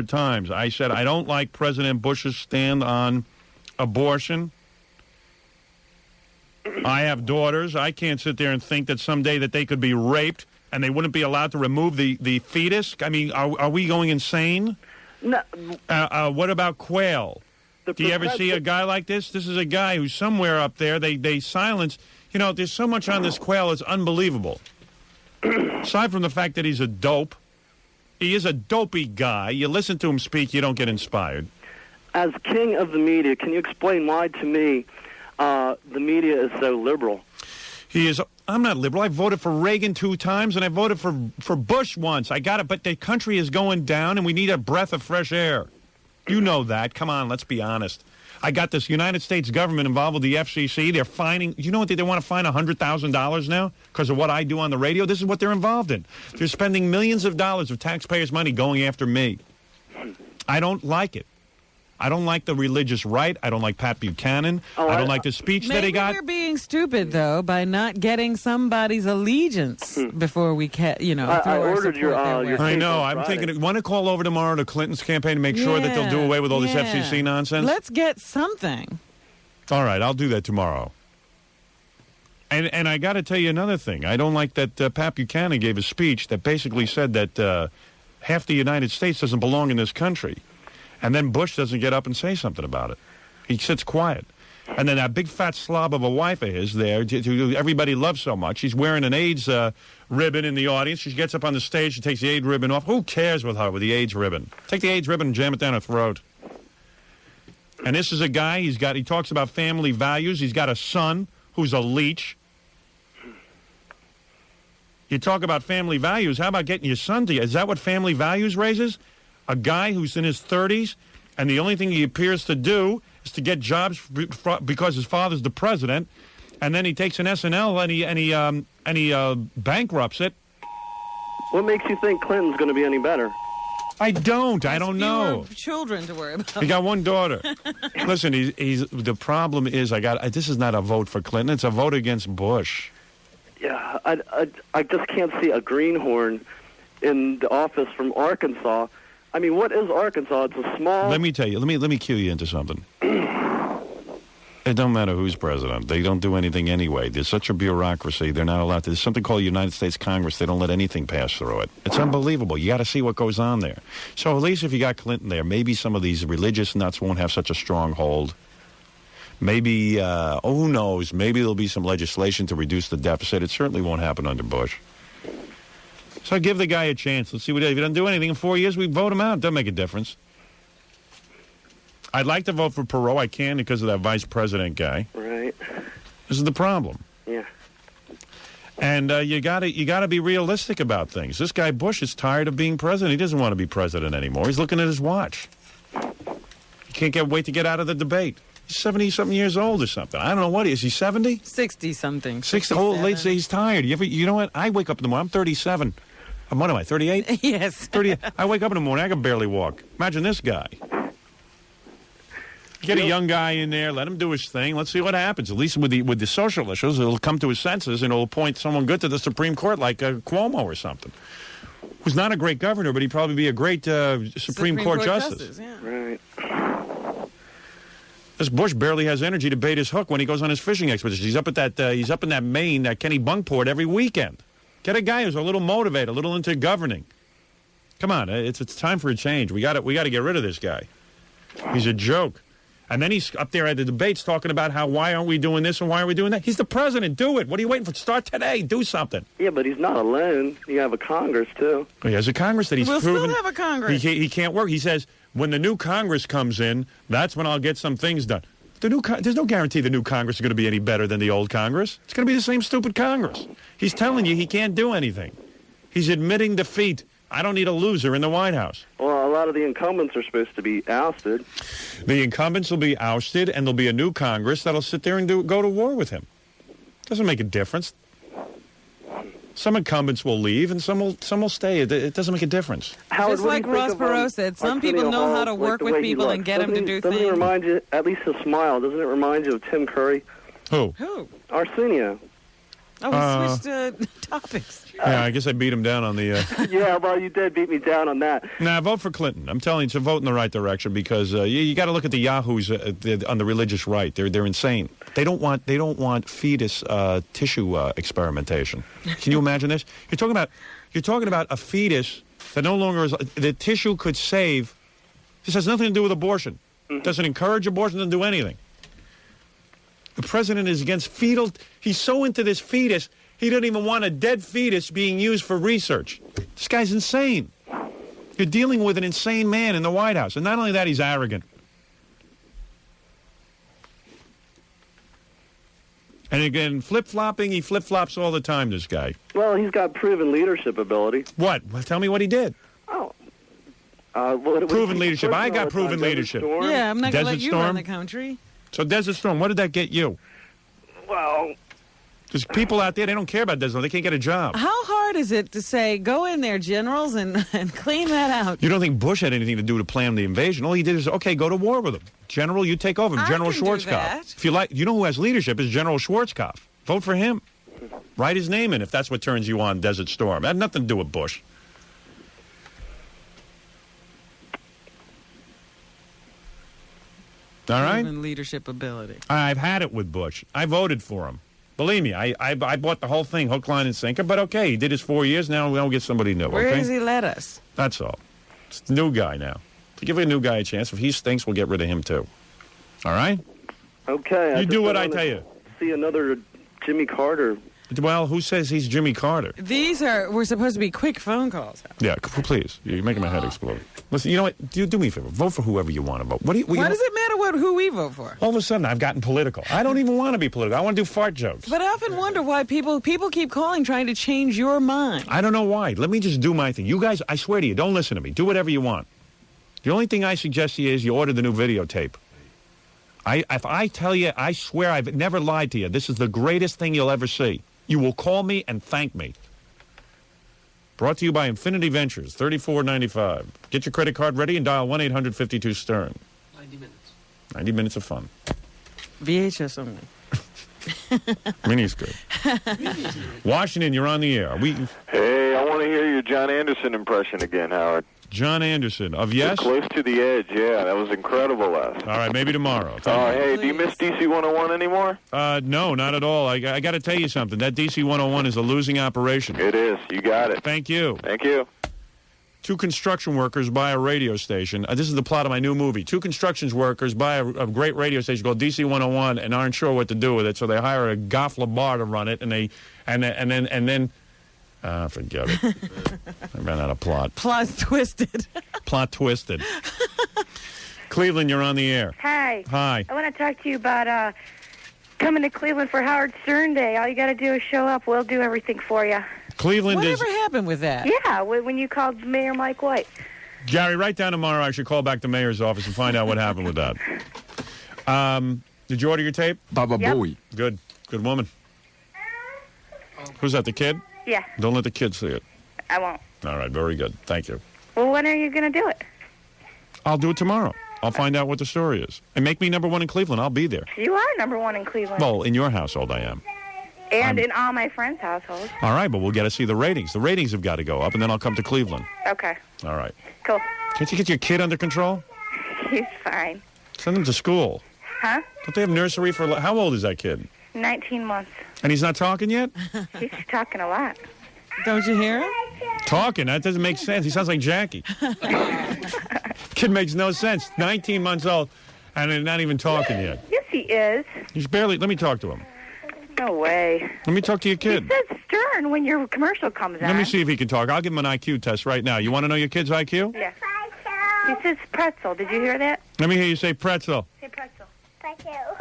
times. I said I don't like President Bush's stand on abortion. I have daughters. I can't sit there and think that someday that they could be raped and they wouldn't be allowed to remove the fetus. I mean, are we going insane? No. What about Quayle? Do you ever see a guy like this? This is a guy who's somewhere up there. They silence. You know, there's so much on this Quayle. It's unbelievable. Aside from the fact that he's a dope. He is a dopey guy. You listen to him speak, you don't get inspired. As king of the media, can you explain why, to me, the media is so liberal? He is. I'm not liberal. I voted for Reagan 2 times, and I voted for Bush once. I got it, but the country is going down, and we need a breath of fresh air. You know that. Come on, let's be honest. I got this United States government involved with the FCC. They're fining. You know what? They want to fine $100,000 now because of what I do on the radio. This is what they're involved in. They're spending millions of dollars of taxpayers' money going after me. I don't like it. I don't like the religious right. I don't like Pat Buchanan. I don't like the speech that he got. Maybe we're being stupid, though, by not getting somebody's allegiance before we can, I ordered your I know. I'm thinking, want to call over tomorrow to Clinton's campaign to make sure that they'll do away with all this FCC nonsense? Let's get something. All right, I'll do that tomorrow. And I got to tell you another thing. I don't like that Pat Buchanan gave a speech that basically said that half the United States doesn't belong in this country. And then Bush doesn't get up and say something about it. He sits quiet. And then that big fat slob of a wife of his there, who everybody loves so much, she's wearing an AIDS ribbon in the audience. She gets up on the stage, she takes the AIDS ribbon off. Who cares with her with the AIDS ribbon? Take the AIDS ribbon and jam it down her throat. And this is a guy, he talks about family values. He's got a son who's a leech. You talk about family values. How about getting your son to you? Is that what family values raises? A guy who's in his 30s, and the only thing he appears to do is to get jobs because his father's the president, and then he takes an SNL and he bankrupts it. What makes you think Clinton's going to be any better? I don't know. Children to worry about. He got one daughter. Listen, the problem is this is not a vote for Clinton. It's a vote against Bush. Yeah, I just can't see a greenhorn in the office from Arkansas. I mean, what is Arkansas? It's a small... Let me tell you. Let me cue you into something. It don't matter who's president. They don't do anything anyway. There's such a bureaucracy. They're not allowed to. There's something called United States Congress. They don't let anything pass through it. It's unbelievable. You got to see what goes on there. So at least if you got Clinton there, maybe some of these religious nuts won't have such a strong hold. Maybe, who knows, maybe there'll be some legislation to reduce the deficit. It certainly won't happen under Bush. So give the guy a chance. Let's see what he does. If he doesn't do anything in 4 years, we vote him out. It doesn't make a difference. I'd like to vote for Perot. I can't because of that vice president guy. Right. This is the problem. Yeah. And you gotta be realistic about things. This guy Bush is tired of being president. He doesn't want to be president anymore. He's looking at his watch. He can't wait to get out of the debate. He's 70-something years old or something. I don't know what he is. He 70? 60-something. 60. Oh, late say he's tired. You know what? I wake up in the morning. I'm 37. What am I, 38? Yes. 30. I wake up in the morning. I can barely walk. Imagine this guy. Get a young guy in there. Let him do his thing. Let's see what happens. At least with the social issues, he'll come to his senses and he'll appoint someone good to the Supreme Court, like Cuomo or something. Who's not a great governor, but he'd probably be a great Supreme Court justice. Yeah. Right. This Bush barely has energy to bait his hook when he goes on his fishing expeditions. He's up in that Maine, that Kenny Bunkport every weekend. Get a guy who's a little motivated, a little into governing. Come on, it's time for a change. We got to get rid of this guy. He's a joke. And then he's up there at the debates talking about why aren't we doing this and why are we doing that? He's the president. Do it. What are you waiting for? Start today. Do something. Yeah, but he's not alone. You have a Congress, too. He has a Congress that he's we'll proven. We'll still have a Congress. He can't work. He says, when the new Congress comes in, that's when I'll get some things done. There's no guarantee the new Congress is going to be any better than the old Congress. It's going to be the same stupid Congress. He's telling you he can't do anything. He's admitting defeat. I don't need a loser in the White House. Well, a lot of the incumbents are supposed to be ousted. The incumbents will be ousted, and there'll be a new Congress that'll sit there and go to war with him. Doesn't make a difference. Some incumbents will leave, and some will stay. It doesn't make a difference. Just like Ross Perot said, some people know how to work with people and get them to do things. Doesn't it remind you, at least his smile, doesn't it remind you of Tim Curry? Who? Arsenio. Oh, we switched topics. Yeah, I guess I beat him down on the... Yeah, well, you did beat me down on that. Nah, vote for Clinton. I'm telling you, it's a vote in the right direction because you got to look at the yahoos on the religious right. They're insane. They don't want fetus tissue experimentation. Can you imagine this? You're talking about a fetus that no longer is... The tissue could save... This has nothing to do with abortion. Doesn't encourage abortion, doesn't do anything. The president is against fetal... He's so into this fetus, he doesn't even want a dead fetus being used for research. This guy's insane. You're dealing with an insane man in the White House. And not only that, he's arrogant. And again, flip-flopping, he flip-flops all the time, this guy. Well, he's got proven leadership ability. What? Well, tell me what he did. Oh. Proven leadership. I got proven leadership. Yeah, I'm not going to let Desert you Storm? run the country. So Desert Storm, what did that get you? Well... Because people out there, they don't care about Desert Storm. They can't get a job. How hard is it to say, go in there, generals, and clean that out? You don't think Bush had anything to do to plan the invasion? All he did is, okay, go to war with him. General, you take over. General can do Schwarzkopf. that. If you like, you know who has leadership is General Schwarzkopf. Vote for him. Write his name in if that's what turns you on, Desert Storm. That had nothing to do with Bush. All right? Proven leadership ability. I've had it with Bush. I voted for him. Believe me, I bought the whole thing, hook, line, and sinker. But okay, he did his 4 years. Now we'll get somebody new. Where okay? does he let us? That's all. It's the new guy now. To give a new guy a chance. If he stinks, we'll get rid of him too. All right? Okay. You do what I tell you. See another Jimmy Carter. Well, who says he's Jimmy Carter? We're supposed to be quick phone calls. Yeah, please. You're making my head explode. Listen, you know what? Do me a favor. Vote for whoever you want to vote. Why does it matter who we vote for? All of a sudden, I've gotten political. I don't even want to be political. I want to do fart jokes. But I often wonder why people keep calling trying to change your mind. I don't know why. Let me just do my thing. You guys, I swear to you, don't listen to me. Do whatever you want. The only thing I suggest to you is you order the new videotape. If I tell you, I swear I've never lied to you. This is the greatest thing you'll ever see. You will call me and thank me. Brought to you by Infinity Ventures, $34.95. Get your credit card ready and dial 1-800-52-STERN. 90 minutes. 90 minutes of fun. VHS only. Mini's good. Washington, you're on the air. Hey, I want to hear your John Anderson impression again, Howard. John Anderson of Yes? Close to the Edge, yeah. That was incredible last. All right, maybe tomorrow. Hey, do you miss DC 101 anymore? No, not at all. I got to tell you something. That DC 101 is a losing operation. It is. You got it. Thank you. Thank you. Two construction workers buy a radio station. This is the plot of my new movie. Two construction workers buy a great radio station called DC 101 and aren't sure what to do with it, so they hire a Goff LaBar to run it, and then forget it. I ran out of plot. Plot twisted. Plot twisted. Cleveland, you're on the air. Hi. Hi. I want to talk to you about coming to Cleveland for Howard Stern Day. All you got to do is show up. We'll do everything for you. Cleveland Whatever happened with that? Yeah, when you called Mayor Mike White. Gary, write down tomorrow. I should call back the mayor's office and find out what happened with that. Did you order your tape? Baba Yep. Booey. Good. Good woman. Who's that, the kid? Yeah, Don't let the kid see it. I won't. All right, very good. Thank you. Well, when are you going to do it? I'll do it tomorrow. I'll find out what the story is. And make me number one in Cleveland. I'll be there. You are number one in Cleveland. Well, in your household, I am. and in all my friends' households. All right, but we'll get to see the ratings. The ratings have got to go up, and then I'll come to Cleveland. Okay, All right. cool. Can't you get your kid under control? He's fine. Send him to school. Huh? Don't they have nursery for... How old is that kid? 19 months. And he's not talking yet? He's talking a lot. Don't you hear him? Talking? That doesn't make sense. He sounds like Jackie. Kid makes no sense. 19 months old, and not even talking yet. Yes, he is. He's barely... Let me talk to him. No way. Let me talk to your kid. He says Stern when your commercial comes on. Let me see if he can talk. I'll give him an IQ test right now. You want to know your kid's IQ? Yeah. He says pretzel. Did you hear that? Let me hear you say pretzel. Say pretzel.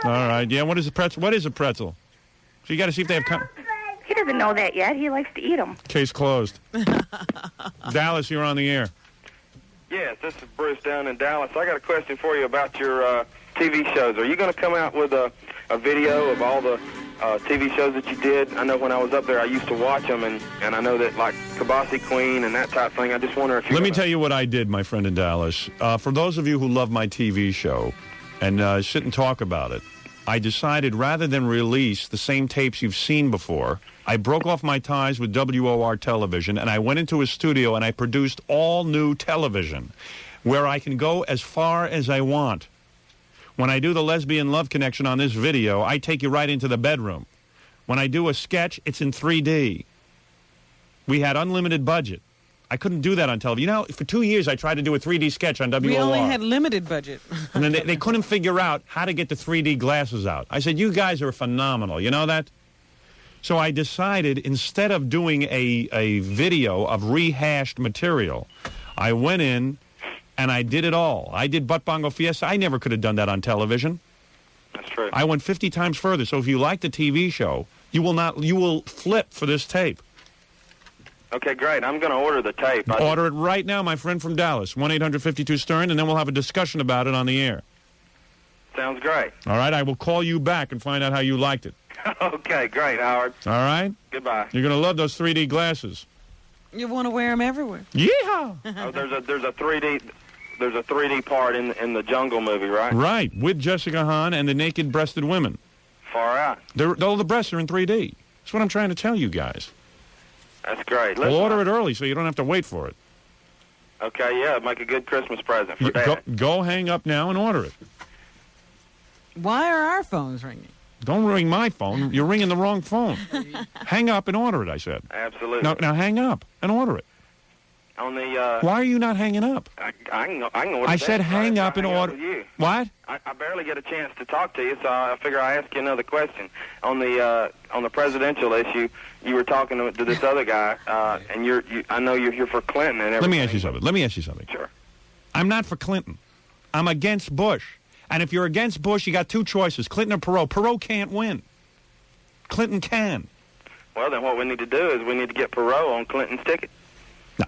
All right. Yeah, what is a pretzel? What is a pretzel? So you got to see if they have... He doesn't know that yet. He likes to eat them. Case closed. Dallas, you're on the air. Yes, this is Bruce down in Dallas. I got a question for you about your TV shows. Are you going to come out with a video of all the TV shows that you did? I know when I was up there, I used to watch them, and I know that, like, Kabasi Queen and that type of thing. I just wonder if you... Let me tell you what I did, my friend in Dallas. For those of you who love my TV show and sit and talk about it, I decided rather than release the same tapes you've seen before, I broke off my ties with WOR Television, and I went into a studio and I produced all new television where I can go as far as I want. When I do the lesbian love connection on this video, I take you right into the bedroom. When I do a sketch, it's in 3D. We had unlimited budget. I couldn't do that on television. You know, for 2 years I tried to do a 3D sketch on WOR. We only had limited budget. And then they couldn't figure out how to get the 3D glasses out. I said, you guys are phenomenal. You know that? So I decided, instead of doing a video of rehashed material, I went in and I did it all. I did Butt Bongo Fiesta. I never could have done that on television. That's true. I went 50 times further. So if you like the TV show, you will flip for this tape. Okay, great. I'm going to order the tape. Order it right now, my friend from Dallas, 1-800-52-STERN, and then we'll have a discussion about it on the air. Sounds great. All right, I will call you back and find out how you liked it. Okay, great, Howard. All right? Goodbye. You're going to love those 3D glasses. You want to wear them everywhere. Yeehaw! Oh, there's a 3D part in the Jungle movie, right? Right, with Jessica Hahn and the naked-breasted women. Far out. All the breasts are in 3D. That's what I'm trying to tell you guys. That's great. We'll order it early so you don't have to wait for it. Okay, yeah, make a good Christmas present for Dad. Go hang up now and order it. Why are our phones ringing? Don't ring my phone. You're ringing the wrong phone. Hang up and order it, I said. Absolutely. Now hang up and order it. On the Why are you not hanging up? I can order. I said hang up and order. You. What? I barely get a chance to talk to you, so I figure I ask you another question. On the presidential issue, you were talking to this other guy, and I know you're here for Clinton and everything. Let me ask you something. Sure. I'm not for Clinton. I'm against Bush. And if you're against Bush, you got two choices: Clinton or Perot. Perot can't win. Clinton can. Well, then what we need to do is we need to get Perot on Clinton's ticket.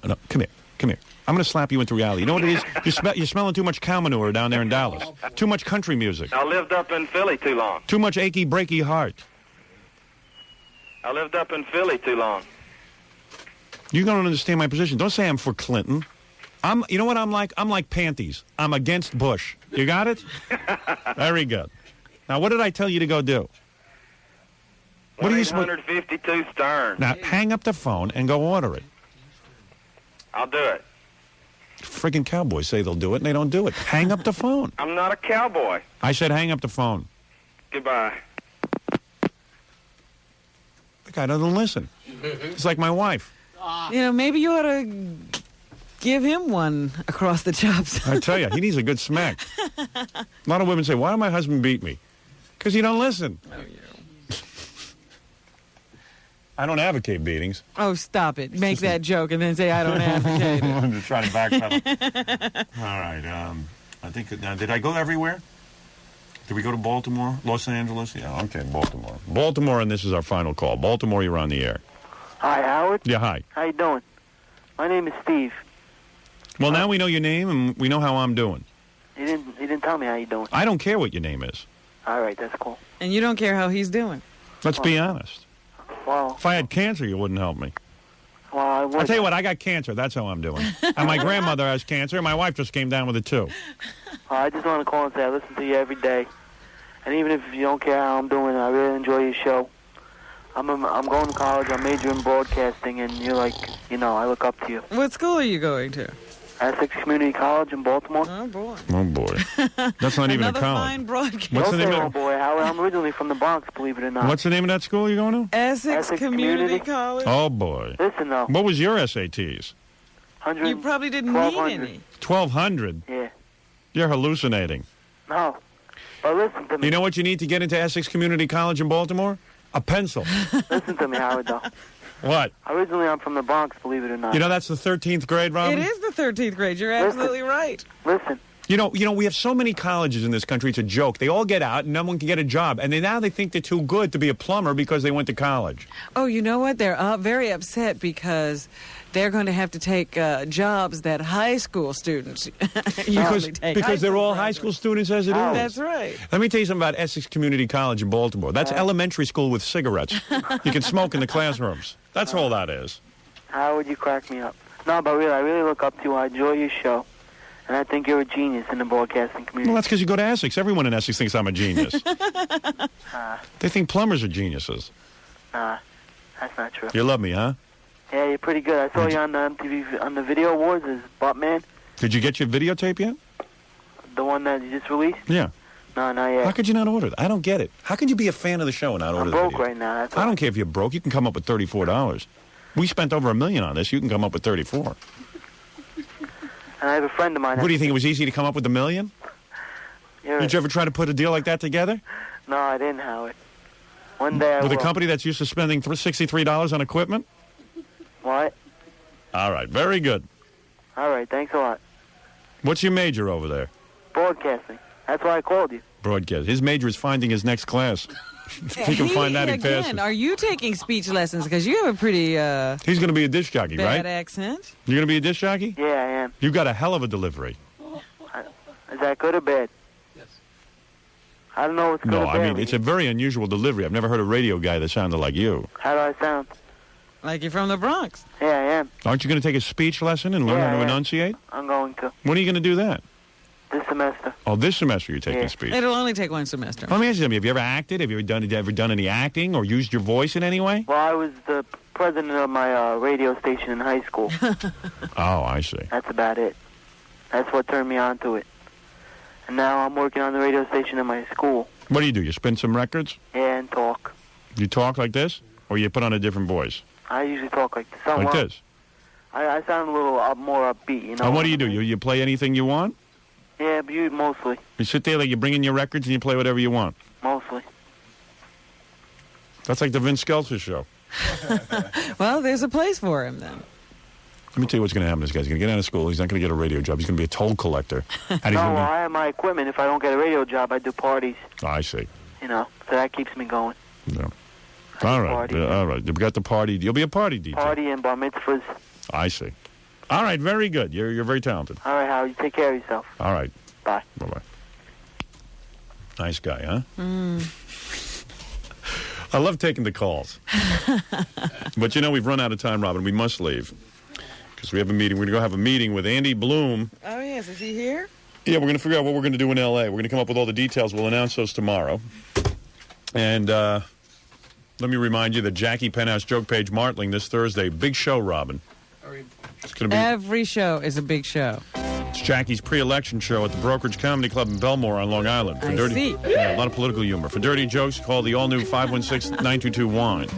No, come here. I'm going to slap you into reality. You know what it is? You're smelling too much cow manure down there in Dallas. Too much country music. I lived up in Philly too long. Too much achy, breaky heart. I lived up in Philly too long. You don't understand my position. Don't say I'm for Clinton. You know what I'm like? I'm like panties. I'm against Bush. You got it? Very good. Now, what did I tell you to go do? What are you supposed? 1-800-52 Stern. Now, hang up the phone and go order it. I'll do it. Friggin' cowboys say they'll do it, and they don't do it. Hang up the phone. I'm not a cowboy. I said hang up the phone. Goodbye. The guy doesn't listen. It's like my wife. You know, maybe you ought to give him one across the chops. I tell you, he needs a good smack. A lot of women say, why did my husband beat me? Because you don't listen. Oh, yeah. I don't advocate beatings. Oh, stop it. Make that joke and then say I don't advocate it. I'm just trying to backpedal. All right. I think, did I go everywhere? Did we go to Baltimore? Los Angeles? Yeah, okay, Baltimore. Baltimore, and this is our final call. Baltimore, you're on the air. Hi, Howard. Yeah, hi. How you doing? My name is Steve. Well, now we know your name, and we know how I'm doing. You didn't tell me how you doing. I don't care what your name is. All right, that's cool. And you don't care how he's doing. Let's be honest. Well, If I had cancer, you wouldn't help me. I would. I'll tell you what, I got cancer. That's how I'm doing. And my grandmother has cancer, and my wife just came down with it, too. I just want to call and say I listen to you every day. And even if you don't care how I'm doing, I really enjoy your show. I'm going to college. I'm majoring in broadcasting, and you're like, I look up to you. What school are you going to? Essex Community College in Baltimore. Oh, boy. Oh, boy. That's not even a Another college. fine broadcast. What's the Don't name say, of oh boy, Howard. I'm originally from the Bronx, believe it or not. What's the name of that school you're going to? Essex Community Community. College? Oh, boy. Listen, though. What was your SATs? 100. You probably didn't need 1200. any. 1,200. Yeah. You're hallucinating. No. But listen to me. You know what you need to get into Essex Community College in Baltimore? A pencil. Listen to me, Howard, though. What? Originally, I'm from the Bronx, believe it or not. You know that's the 13th grade, Robin? It is the 13th grade. You're absolutely right. Listen. You know, we have so many colleges in this country, it's a joke. They all get out and no one can get a job. And now they think they're too good to be a plumber because they went to college. Oh, you know what? They're very upset because they're going to have to take jobs that high school students usually take. Because they're all high school students as it is. That's right. Let me tell you something about Essex Community College in Baltimore. That's elementary school with cigarettes. You can smoke in the classrooms. That's all that is. How would you crack me up? No, but really, I really look up to you. I enjoy your show. And I think you're a genius in the broadcasting community. Well, that's because you go to Essex. Everyone in Essex thinks I'm a genius. They think plumbers are geniuses. That's not true. You love me, huh? Yeah, you're pretty good. I saw you on the MTV, on the Video Awards as Buttman, Did you get your videotape yet? the one that you just released. Yeah. No, not How yet. could you not order it? I don't get it. How could you be a fan of the show and not order I'm the broke video? right now. That's I don't care if you're broke. You can come up with $34. We spent over $1 million on this. You can come up with 34. And I have a friend of mine. What do you think? It was easy to come up with $1 million? Did you ever try to put a deal like that together? No, I didn't, Howard. One day I With a will. company that's used to spending $63 on equipment? What? All right. Very good. All right, thanks a lot. What's your major over there? Broadcasting. That's why I called you. Broadcast. His major is finding his next class. If he can find that, he again, passes. are you taking speech lessons? Because you have a pretty He's going to be a disc jockey, bad right? accent. You're going to be a disc jockey? Yeah, I am. You got a hell of a delivery. Is that good or bad? Yes. I don't know what's good No, or bad. I mean, it's a very unusual delivery. I've never heard a radio guy that sounded like you. How do I sound? Like you're from the Bronx. Yeah, I am. Aren't you going to take a speech lesson and learn Yeah, how to I am. enunciate? I'm going to. When are you going to do that? This semester. Oh, this semester you're taking Yeah. speech. It'll only take one semester. Let me ask you something. Have you ever acted? Have you ever done any acting or used your voice in any way? Well, I was the president of my radio station in high school. Oh, I see. That's about it. That's what turned me on to it. And now I'm working on the radio station in my school. What do? You spin some records? Yeah, and talk. You talk like this? Or you put on a different voice? I usually talk like this. Like this? I sound a little more upbeat, you know. And what do? You play anything you want? Yeah, but you mostly. You sit there like you bring in your records and you play whatever you want. Mostly. That's like the Vince Skelter show. Well, there's a place for him then. Let me tell you what's going to happen. This guy's going to get out of school. He's not going to get a radio job. He's going to be a toll collector. And he's No, gonna I have my equipment. If I don't get a radio job, I do parties, be... I see. you know. So that keeps me going. Yeah. I All do right. party. All right. You've got the party. You'll be a party DJ. Party and bar mitzvahs. I see. All right. Very good. You're very talented. All right, Howard, you take care of yourself. All right. Bye. Bye-bye. Nice guy, huh? I love taking the calls. But, we've run out of time, Robin. We must leave because we have a meeting. We're going to go have a meeting with Andy Bloom. Oh, yes. Is he here? Yeah, we're going to figure out what we're going to do in L.A. We're going to come up with all the details. We'll announce those tomorrow. And let me remind you that Jackie Penthouse Joke Page Martling this Thursday. Big show, Robin. It's going to be... Every show is a big show. It's Jackie's pre-election show at the Brokerage Comedy Club in Belmore on Long Island. I see. Yeah, a lot of political humor. For dirty jokes, call the all-new 516-922-WINE.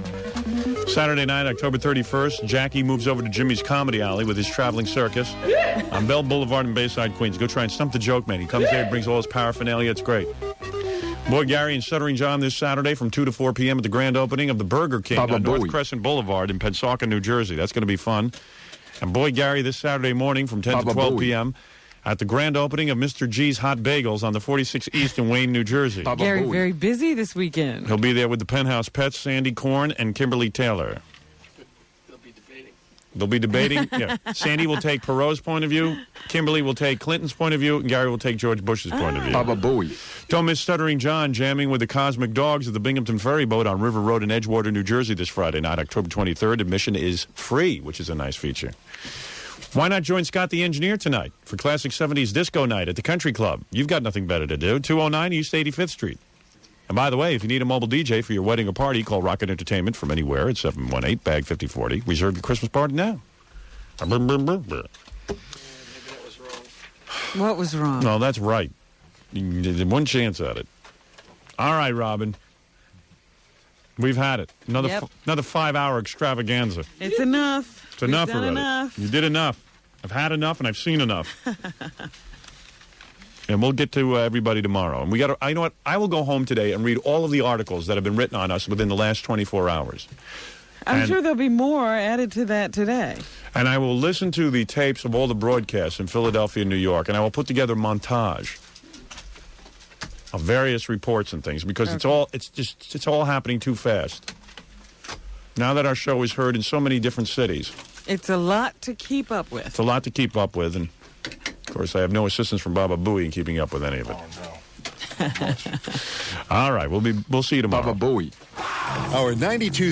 Saturday night, October 31st, Jackie moves over to Jimmy's Comedy Alley with his traveling circus on Bell Boulevard in Bayside, Queens. Go try and stump the joke man. He comes there, brings all his paraphernalia. It's great. Boy Gary and Stuttering John this Saturday from 2 to 4 p.m. at the grand opening of the Burger King on North Crescent Boulevard in Pensacola, New Jersey. That's going to be fun. And Boy Gary this Saturday morning from 10 to 12 p.m. at the grand opening of Mr. G's Hot Bagels on the 46 East in Wayne, New Jersey. Gary, very busy this weekend. He'll be there with the Penthouse Pets, Sandy Korn, and Kimberly Taylor. They'll be debating. Yeah. Sandy will take Perot's point of view. Kimberly will take Clinton's point of view. And Gary will take George Bush's point of view. Baba Booey. Don't miss Stuttering John jamming with the Cosmic Dogs at the Binghamton Ferry Boat on River Road in Edgewater, New Jersey this Friday night, October 23rd. Admission is free, which is a nice feature. Why not join Scott the Engineer tonight for Classic 70s Disco Night at the Country Club? You've got nothing better to do. 209 East 85th Street. And by the way, if you need a mobile DJ for your wedding or party, call Rocket Entertainment from anywhere at 718-BAG-5040. Reserve your Christmas party now. What was wrong? No, that's right. You did one chance at it. All right, Robin. We've had it. Another 5-hour extravaganza. It's enough. It's enough We've done already. enough. You did enough. I've had enough, and I've seen enough. And we'll get to everybody tomorrow. And we got. You know what? I will go home today and read all of the articles that have been written on us within the last 24 hours. I'm sure there'll be more added to that today. And I will listen to the tapes of all the broadcasts in Philadelphia and New York, and I will put together a montage of various reports and things because it's all happening too fast. Now that our show is heard in so many different cities, it's a lot to keep up with. It's a lot to keep up with, and of course, I have no assistance from Baba Booey in keeping up with any of it. All right, we'll see you tomorrow. Baba Booey. Our 92.